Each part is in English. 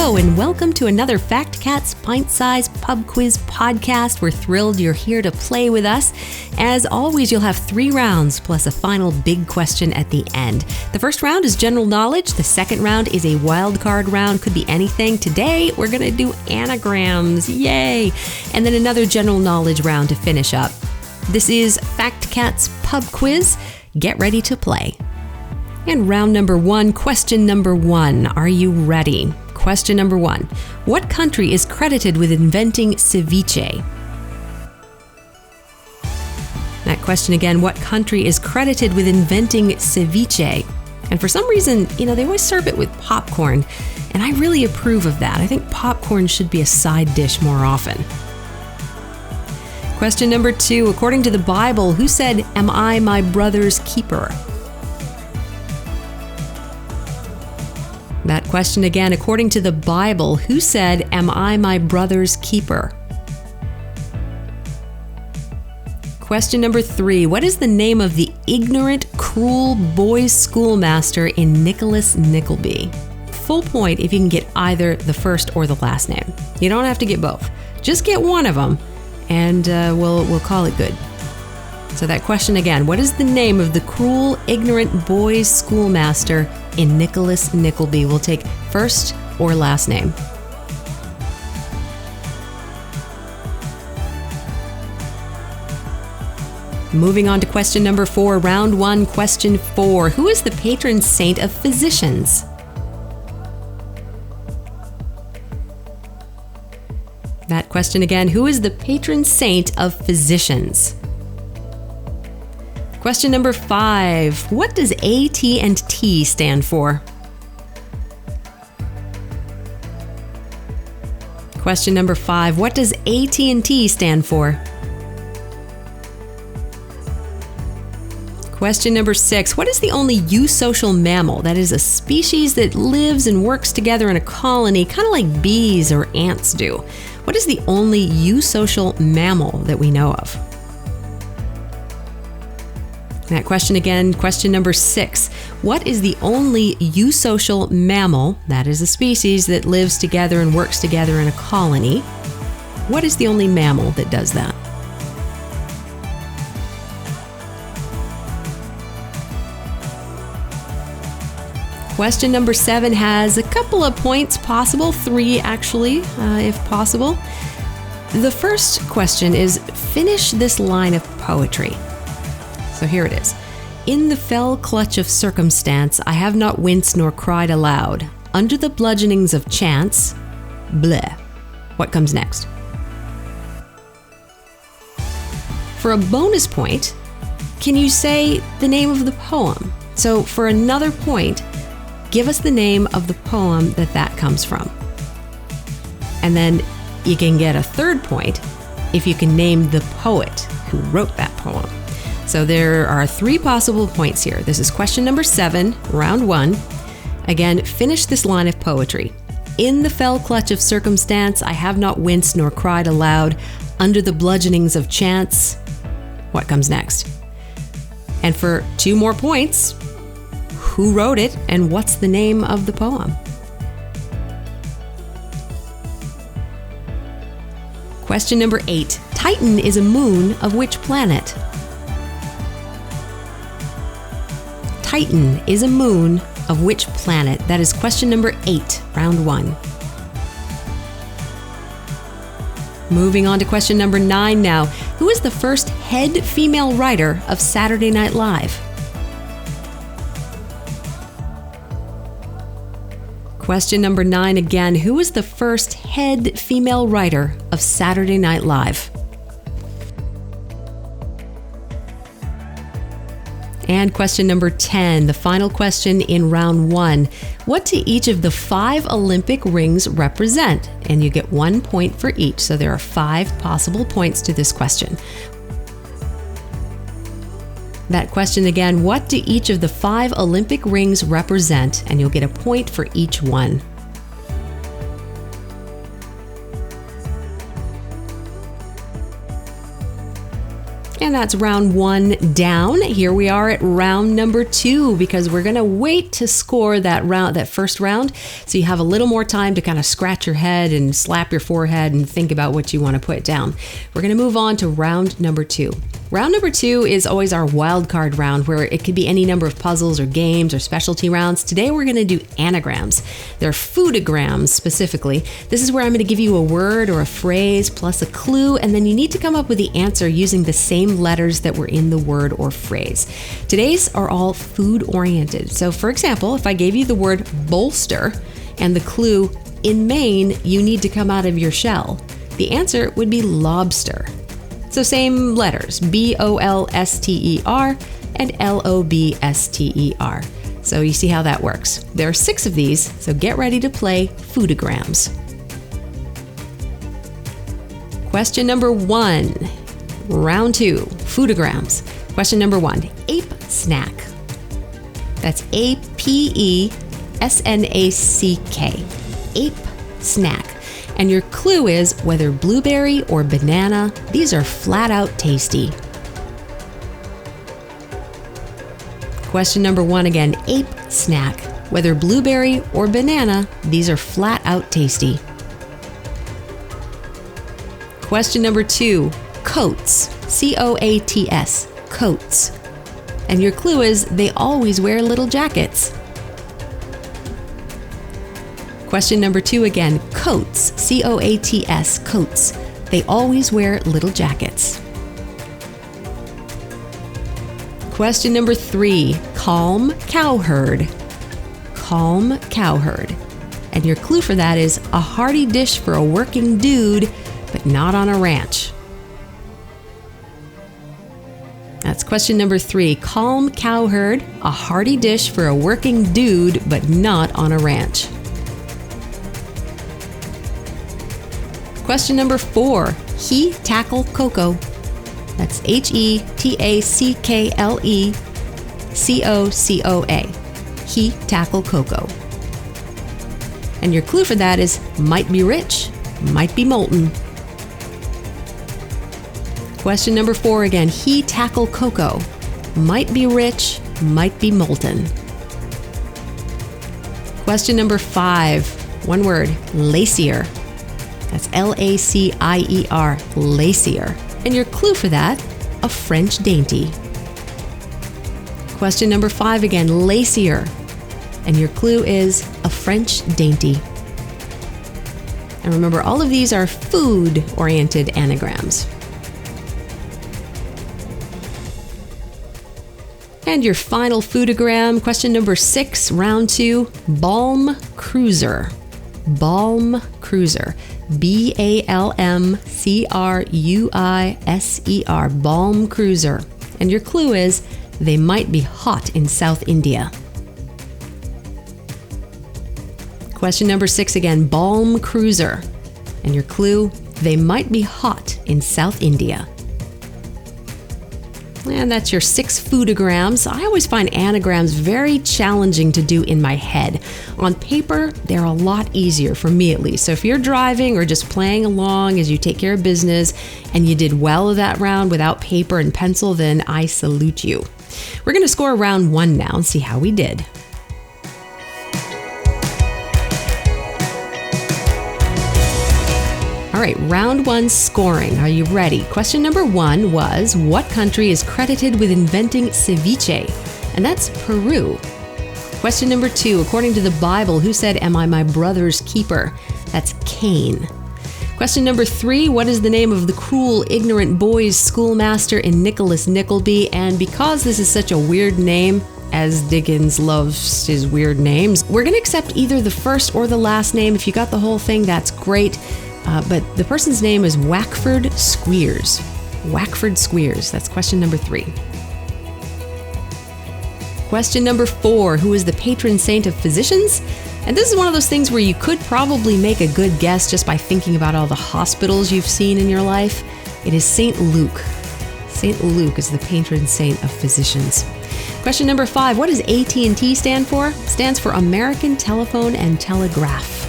Hello, and welcome to another Fact Cats Pint-Sized Pub Quiz podcast. We're thrilled you're here to play with us. As always, you'll have 3 rounds plus a final big question at the end. The first round is general knowledge. The second round is a wild card round. Could be anything. Today, we're going to do anagrams. Yay! And then another general knowledge round to finish up. This is Fact Cats Pub Quiz. Get ready to play. And round number 1, question number 1. Are you ready? Question number 1. What country is credited with inventing ceviche? That question again, what country is credited with inventing ceviche? And for some reason, they always serve it with popcorn, and I really approve of that. I think popcorn should be a side dish more often. Question number 2. According to the Bible, who said, "Am I my brother's keeper"? That question again, according to the Bible, who said, "Am I my brother's keeper"? Question number 3. What is the name of the ignorant, cruel boys' schoolmaster in Nicholas Nickleby? Full point if you can get either the first or the last name. You don't have to get both. Just get one of them, and we'll call it good. So that question again, what is the name of the cruel, ignorant boys' schoolmaster in Nicholas Nickleby? We'll take first or last name. Moving on to question number 4, round 1, question 4. Who is the patron saint of physicians? That question again, who is the patron saint of physicians? Question number 5. What does AT&T stand for? Question number 5. What does AT&T stand for? Question number 6. What is the only eusocial mammal, that is a species that lives and works together in a colony, kind of like bees or ants do? What is the only eusocial mammal that we know of? That question again, question number 6. What is the only eusocial mammal, that is a species that lives together and works together in a colony? What is the only mammal that does that? Question number 7 has a couple of points possible, 3 actually, if possible. The first question is, finish this line of poetry. So here it is. In the fell clutch of circumstance, I have not winced nor cried aloud. Under the bludgeonings of chance, bleh. What comes next? For a bonus point, can you say the name of the poem? So for another point, give us the name of the poem that comes from. And then you can get a third point if you can name the poet who wrote that poem. So there are 3 possible points here. This is question number 7, round 1. Again, finish this line of poetry. In the fell clutch of circumstance, I have not winced nor cried aloud. Under the bludgeonings of chance, what comes next? And for 2 more points, who wrote it and what's the name of the poem? Question number 8. Titan is a moon of which planet? Titan is a moon of which planet? That is question number 8, round 1. Moving on to question number 9 now. Who is the first head female writer of Saturday Night Live? Question number 9 again. Who was the first head female writer of Saturday Night Live? And question number 10, the final question in round 1. What do each of the 5 Olympic rings represent? And you get 1 point for each, so there are 5 possible points to this question. That question again, what do each of the 5 Olympic rings represent? And you'll get a point for each one. And that's round 1 down. Here we are at round number 2 because we're going to wait to score that first round. So you have a little more time to kind of scratch your head and slap your forehead and think about what you want to put down. We're going to move on to round number 2. Round number 2 is always our wild card round where it could be any number of puzzles or games or specialty rounds. Today we're going to do anagrams. They're foodograms specifically. This is where I'm going to give you a word or a phrase plus a clue, and then you need to come up with the answer using the same letters that were in the word or phrase. Today's are all food oriented. So for example, if I gave you the word bolster and the clue, in Maine, you need to come out of your shell, the answer would be lobster. So same letters, B-O-L-S-T-E-R and L-O-B-S-T-E-R. So you see how that works. There are 6 of these, so get ready to play foodograms. Question number 1, round 2, foodograms. Question number 1, ape snack. That's A-P-E-S-N-A-C-K, ape snack. And your clue is whether blueberry or banana, these are flat out tasty. Question number 1 again, ape snack. Whether blueberry or banana, these are flat out tasty. Question number 2, coats. C-O-A-T-S, coats. And your clue is they always wear little jackets. Question number 2 again, coats, C-O-A-T-S, coats. They always wear little jackets. Question number 3, calm cowherd. Calm cowherd. And your clue for that is a hearty dish for a working dude, but not on a ranch. That's question number 3, calm cowherd, a hearty dish for a working dude, but not on a ranch. Question number 4, he tackle cocoa. That's H-E-T-A-C-K-L-E C-O-C-O-A. He tackle cocoa. And your clue for that is might be rich, might be molten. Question number 4 again, he tackle cocoa. Might be rich, might be molten. Question number 5, one word, lacier. That's L-A-C-I-E-R, lacier. And your clue for that, a French dainty. Question number 5 again, lacier. And your clue is a French dainty. And remember, all of these are food-oriented anagrams. And your final foodogram, question number 6, round 2, balm cruiser. Balm cruiser. B-A-L-M-C-R-U-I-S-E-R, balm cruiser. And your clue is they might be hot in South India. Question number 6 again, balm cruiser. And your clue, they might be hot in South India. And that's your 6 foodograms. I always find anagrams very challenging to do in my head. On paper, they're a lot easier, for me at least. So if you're driving or just playing along as you take care of business and you did well that round without paper and pencil, then I salute you. We're going to score round 1 now and see how we did. All right, round 1 scoring. Are you ready? Question number 1 was, what country is credited with inventing ceviche? And that's Peru. Question number 2, according to the Bible, who said, am I my brother's keeper? That's Cain. Question number 3, what is the name of the cruel, ignorant boys' schoolmaster in Nicholas Nickleby? And because this is such a weird name, as Dickens loves his weird names, we're going to accept either the first or the last name. If you got the whole thing, that's great. But the person's name is Wackford Squeers. Wackford Squeers. That's question number 3. Question number 4, who is the patron saint of physicians? And this is one of those things where you could probably make a good guess just by thinking about all the hospitals you've seen in your life. It is St. Luke. St. Luke is the patron saint of physicians. Question number 5, what does AT&T stand for? It stands for American Telephone and Telegraph.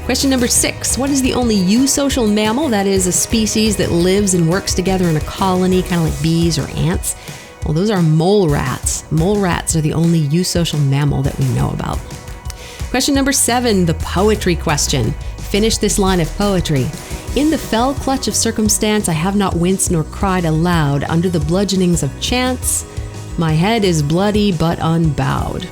Question number 6. What is the only eusocial mammal, that is a species that lives and works together in a colony, kind of like bees or ants? Well, those are mole rats. Mole rats are the only eusocial mammal that we know about. Question number 7, the poetry question. Finish this line of poetry. In the fell clutch of circumstance, I have not winced nor cried aloud. Under the bludgeonings of chance, my head is bloody but unbowed.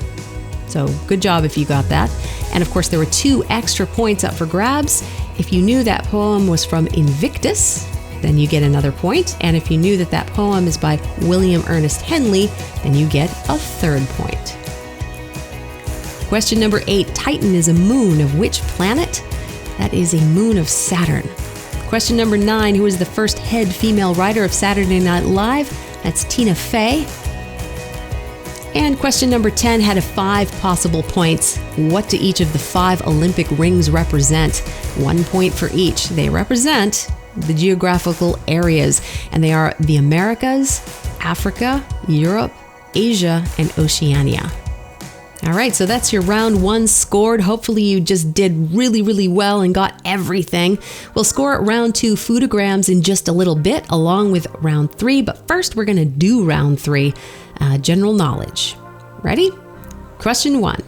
So good job if you got that. And of course, there were 2 extra points up for grabs. If you knew that poem was from Invictus, then you get another point. And if you knew that that poem is by William Ernest Henley, then you get a 3rd point. Question number 8. Titan is a moon of which planet? That is a moon of Saturn. Question number 9. Who is the first head female writer of Saturday Night Live? That's Tina Fey. And question number 10 had 5 possible points. What do each of the 5 Olympic rings represent? 1 point for each. They represent the geographical areas, and they are the Americas, Africa, Europe, Asia, and Oceania. All right, so that's your round 1 scored. Hopefully you just did really, really well and got everything. We'll score at round 2 foodograms in just a little bit, along with round 3. But first, we're going to do round 3, general knowledge. Ready? Question 1.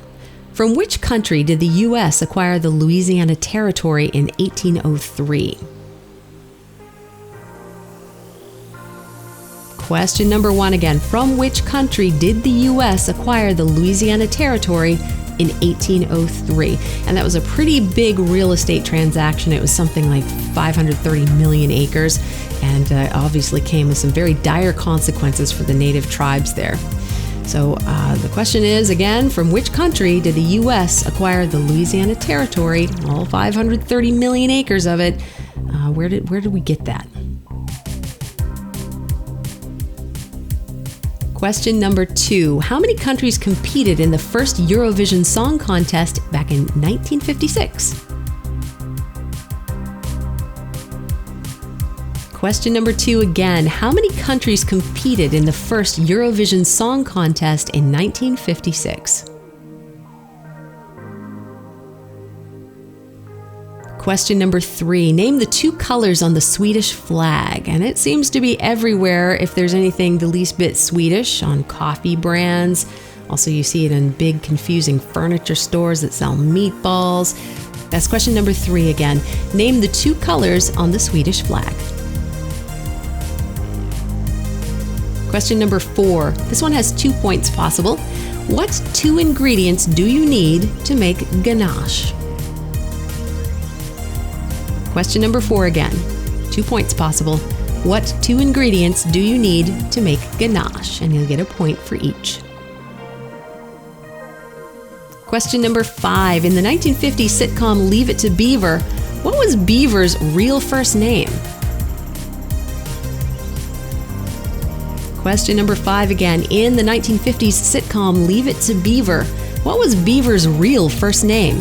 From which country did the U.S. acquire the Louisiana Territory in 1803? Question number 1 again. From which country did the U.S. acquire the Louisiana Territory in 1803? And that was a pretty big real estate transaction. It was something like 530 million acres, and obviously came with some very dire consequences for the native tribes there. So the question is, again, from which country did the U.S. acquire the Louisiana Territory, all 530 million acres of it? Where did we get that? Question number 2. How many countries competed in the first Eurovision Song Contest back in 1956? Question number 2 again. How many countries competed in the first Eurovision Song Contest in 1956? Question number 3. Name the 2 colors on the Swedish flag. And it seems to be everywhere if there's anything the least bit Swedish, on coffee brands. Also, you see it in big, confusing furniture stores that sell meatballs. That's question number 3 again. Name the 2 colors on the Swedish flag. Question number 4. This one has 2 points possible. What 2 ingredients do you need to make ganache? Question number 4 again. 2 points possible. What 2 ingredients do you need to make ganache? And you'll get a point for each. Question number 5. In the 1950s sitcom Leave It to Beaver, what was Beaver's real first name? Question number 5 again. In the 1950s sitcom Leave It to Beaver, what was Beaver's real first name?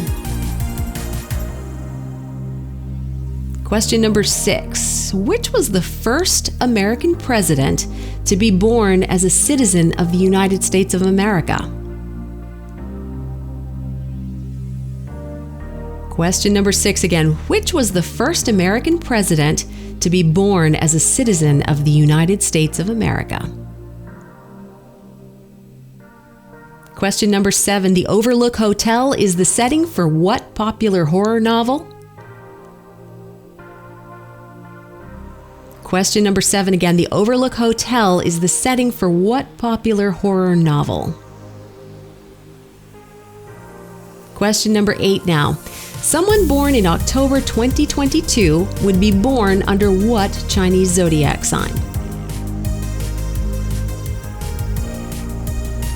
Question number 6. Which was the first American president to be born as a citizen of the United States of America? Question number 6 again. Which was the first American president to be born as a citizen of the United States of America? Question number 7. The Overlook Hotel is the setting for what popular horror novel? Question number 7 again. The Overlook Hotel is the setting for what popular horror novel? Question number 8 now. Someone born in October 2022 would be born under what Chinese zodiac sign?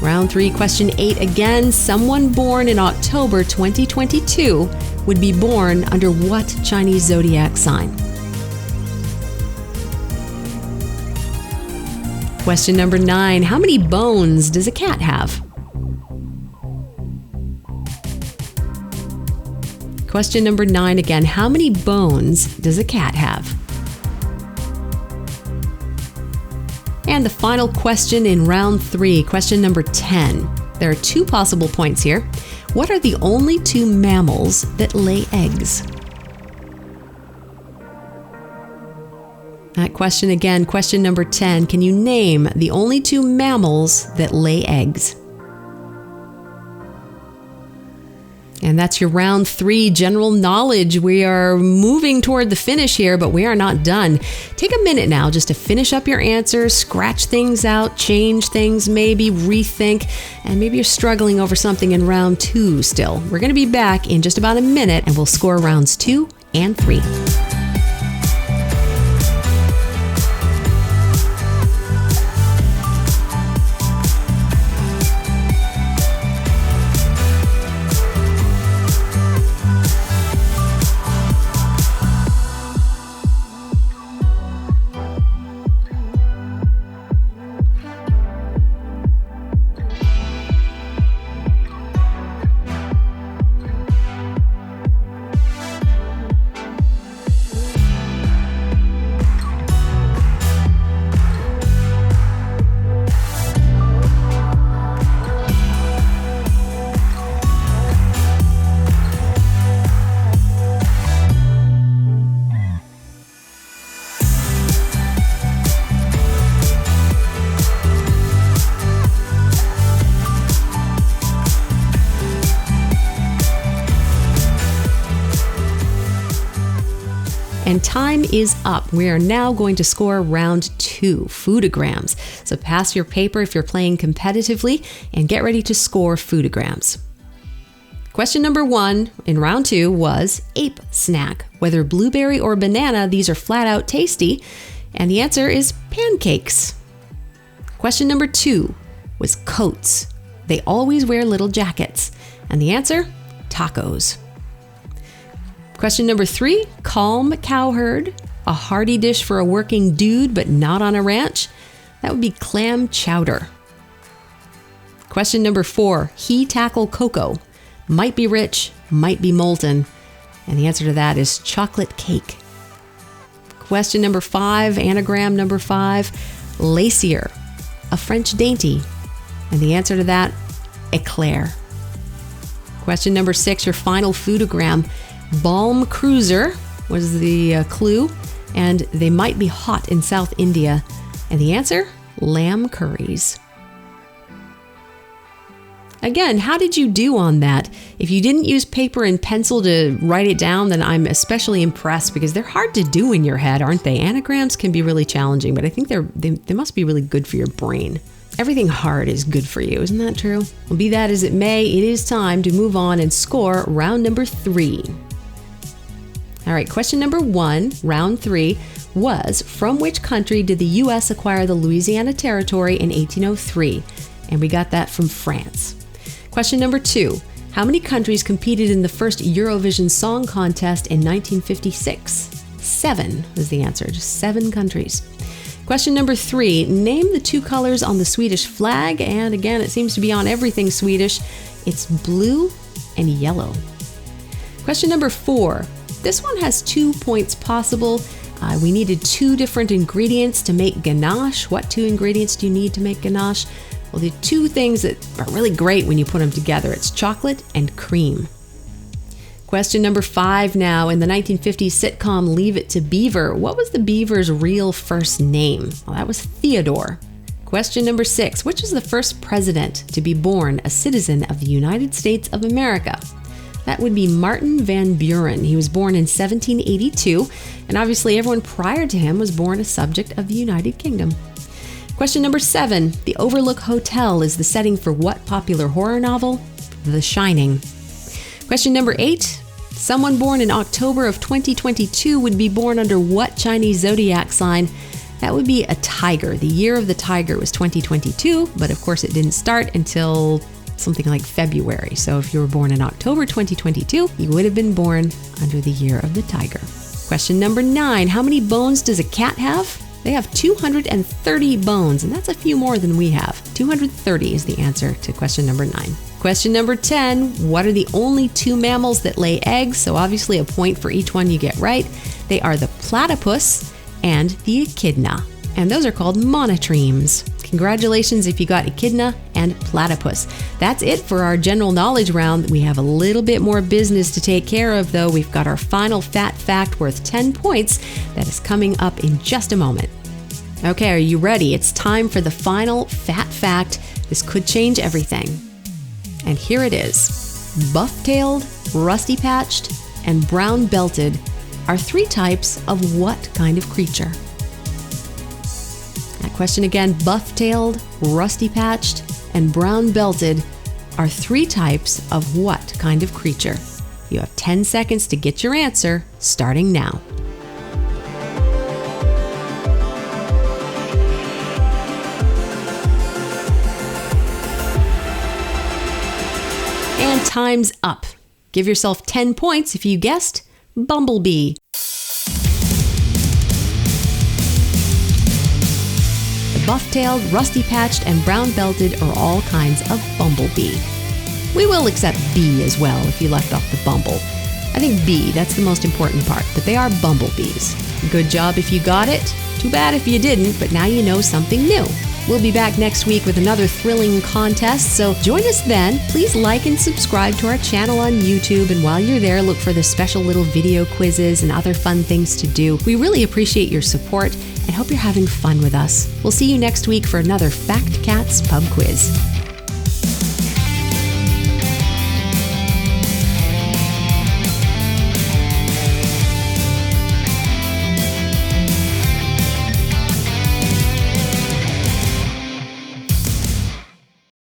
Round 3, question 8 again. Someone born in October 2022 would be born under what Chinese zodiac sign? Question number 9. How many bones does a cat have? Question number 9 again. How many bones does a cat have? And the final question in round 3, question number 10. There are 2 possible points here. What are the only two mammals that lay eggs? That question again, question number 10. Can you name the only two mammals that lay eggs? And that's your round 3 general knowledge. We are moving toward the finish here, but we are not done. Take a minute now just to finish up your answers, scratch things out, change things, maybe rethink, and maybe you're struggling over something in round 2 still. We're going to be back in just about a minute and we'll score rounds 2 and 3. And time is up. We are now going to score round 2, foodograms. So pass your paper if you're playing competitively and get ready to score foodograms. Question number 1 in round 2 was ape snack. Whether blueberry or banana, these are flat out tasty. And the answer is pancakes. Question number 2 was coats. They always wear little jackets. And the answer, tacos. Question number 3, calm cowherd, a hearty dish for a working dude but not on a ranch. That would be clam chowder. Question number 4, he tackle cocoa, might be rich, might be molten. And the answer to that is chocolate cake. Question number 5, anagram number 5, lacier, a French dainty. And the answer to that, eclair. Question number 6, your final foodogram, Balm cruiser was the clue, and they might be hot in South India. And the answer, lamb curries. Again, how did you do on that? If you didn't use paper and pencil to write it down, then I'm especially impressed because they're hard to do in your head, aren't they? Anagrams can be really challenging, but I think they must be really good for your brain. Everything hard is good for you, isn't that true? Well, be that as it may, it is time to move on and score round number 3. All right, question number 1, round 3, was from which country did the U.S. acquire the Louisiana Territory in 1803? And we got that from France. Question number 2, how many countries competed in the first Eurovision Song Contest in 1956? 7 was the answer, just 7 countries. Question number 3, name the 2 colors on the Swedish flag. And again, it seems to be on everything Swedish. It's blue and yellow. Question number 4, this one has 2 points possible. We needed 2 different ingredients to make ganache. What 2 ingredients do you need to make ganache? Well, the 2 things that are really great when you put them together, it's chocolate and cream. Question number 5 now. In the 1950s sitcom Leave It to Beaver, what was the beaver's real first name? Well, that was Theodore. Question number 6, which was the first president to be born a citizen of the United States of America? That would be Martin Van Buren. He was born in 1782, and obviously everyone prior to him was born a subject of the United Kingdom. Question number 7, the Overlook Hotel is the setting for what popular horror novel? The Shining. Question number 8, someone born in October of 2022 would be born under what Chinese zodiac sign? That would be a tiger. The year of the tiger was 2022, but of course it didn't start until something like February. So if you were born in October 2022, you would have been born under the year of the tiger. Question number 9, how many bones does a cat have? They have 230 bones, and that's a few more than we have. 230 is the answer to question number 9. Question number 10, what are the only 2 mammals that lay eggs? So obviously a point for each one you get right. They are the platypus and the echidna, and those are called monotremes. congratulations if you got echidna and platypus. That's it for our general knowledge round. We have a little bit more business to take care of, though. We've got our final fat fact worth 10 points that is coming up in just a moment. Okay, are you ready? It's time for the final fat fact. This could change everything. And here it is. Buff-tailed, rusty-patched, and brown-belted are 3 types of what kind of creature? That question again, buff-tailed, rusty-patched, and brown-belted are 3 types of what kind of creature? You have 10 seconds to get your answer, starting now. And time's up. Give yourself 10 points if you guessed bumblebee. The buff-tailed, rusty-patched, and brown-belted are all kinds of bumblebee. We will accept B as well if you left off the bumble. I think B, that's the most important part, but they are bumblebees. Good job if you got it. Too bad if you didn't, but now you know something new. We'll be back next week with another thrilling contest, so join us then. Please like and subscribe to our channel on YouTube, and while you're there, look for the special little video quizzes and other fun things to do. We really appreciate your support and hope you're having fun with us. We'll see you next week for another Fact Cats Pub Quiz.